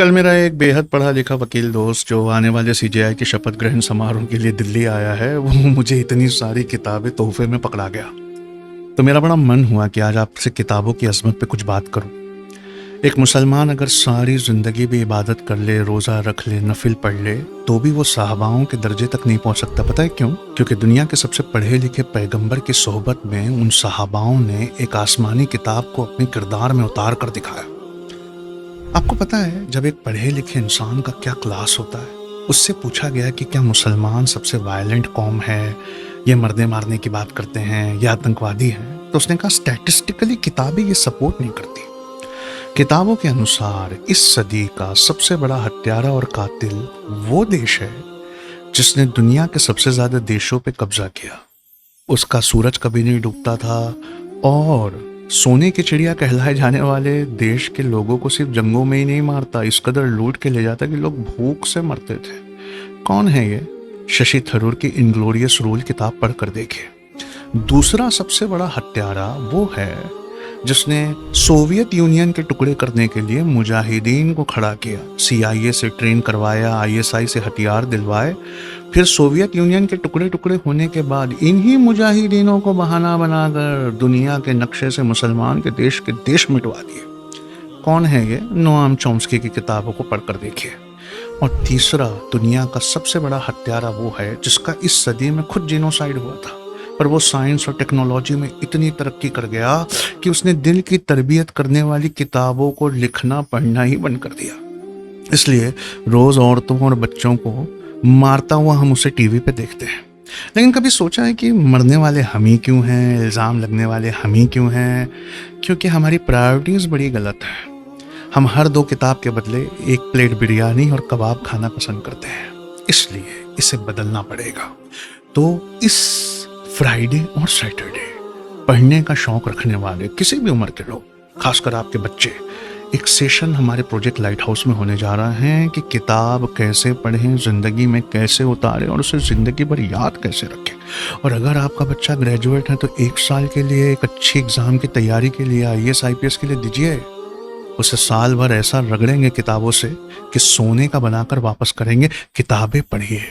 कल मेरा एक बेहद पढ़ा लिखा वकील दोस्त जो आने वाले सीजेआई के शपथ ग्रहण समारोह के लिए दिल्ली आया है, वो मुझे इतनी सारी किताबें तोहफे में पकड़ा गया। तो मेरा बड़ा मन हुआ कि आज आपसे किताबों की अजमत पे कुछ बात करूं। एक मुसलमान अगर सारी जिंदगी भी इबादत कर ले, रोज़ा रख ले, नफिल पढ़ ले, तो भी वो सहाबाओं के दर्जे तक नहीं पहुंच सकता। पता है क्यों? क्योंकि दुनिया के सबसे पढ़े लिखे पैगंबर की सोहबत में उन सहाबाओं ने एक आसमानी किताब को अपने किरदार में उतार कर दिखाया। आपको पता है, जब एक पढ़े लिखे इंसान का क्या क्लास होता है, उससे पूछा गया कि क्या मुसलमान सबसे वायलेंट कौम है, ये मरने मारने की बात करते हैं या आतंकवादी हैं, तो उसने कहा स्टैटिस्टिकली किताबें ये सपोर्ट नहीं करती। किताबों के अनुसार इस सदी का सबसे बड़ा हत्यारा और कातिल वो देश है जिसने दुनिया के सबसे ज्यादा देशों पे कब्जा किया। उसका सूरज कभी नहीं डूबता था और सोने की चिड़िया कहलाए जाने वाले देश के लोगों को सिर्फ जंगों में ही नहीं मारता, इस कदर लूट के ले जाता कि लोग भूख से मरते थे। कौन है ये? शशि थरूर की इनग्लोरियस रूल किताब पढ़कर देखिए। दूसरा सबसे बड़ा हत्यारा वो है जिसने सोवियत यूनियन के टुकड़े करने के लिए मुजाहिदीन को खड़ा किया, CIA से ट्रेन करवाया, ISI से हथियार दिलवाए, फिर सोवियत यूनियन के टुकड़े टुकड़े होने के बाद इन्हीं मुजाहिदीनों को बहाना बनाकर दुनिया के नक्शे से मुसलमान के देश मिटवा दिए। कौन है ये? नोआम चॉम्स्की की किताबों को पढ़कर देखिए। और तीसरा दुनिया का सबसे बड़ा हत्यारा वो है जिसका इस सदी में खुद जीनोसाइड हुआ था, पर वो साइंस और टेक्नोलॉजी में इतनी तरक्की कर गया कि उसने दिल की तरबियत करने वाली किताबों को लिखना पढ़ना ही बंद कर दिया। इसलिए रोज औरतों और बच्चों को मारता हुआ हम उसे टीवी पे देखते हैं। लेकिन कभी सोचा है कि मरने वाले हम ही क्यों हैं, इल्ज़ाम लगने वाले हम ही क्यों हैं? क्योंकि हमारी प्रायोरिटीज़ बड़ी गलत है। हम हर 2 किताब के बदले 1 प्लेट बिरयानी और कबाब खाना पसंद करते हैं। इसलिए इसे बदलना पड़ेगा। तो इस फ्राइडे और सैटरडे पढ़ने का शौक रखने वाले किसी भी उम्र के लोग, खासकर आपके बच्चे, एक सेशन हमारे प्रोजेक्ट लाइट हाउस में होने जा रहा है कि किताब कैसे पढ़ें, जिंदगी में कैसे उतारें और उसे जिंदगी भर याद कैसे रखें। और अगर आपका बच्चा ग्रेजुएट है तो 1 साल के लिए एक अच्छी एग्जाम की तैयारी के लिए IAS IPS के लिए दीजिए। उसे साल भर ऐसा रगड़ेंगे किताबों से कि सोने का बनाकर वापस करेंगे। किताबें पढ़िए।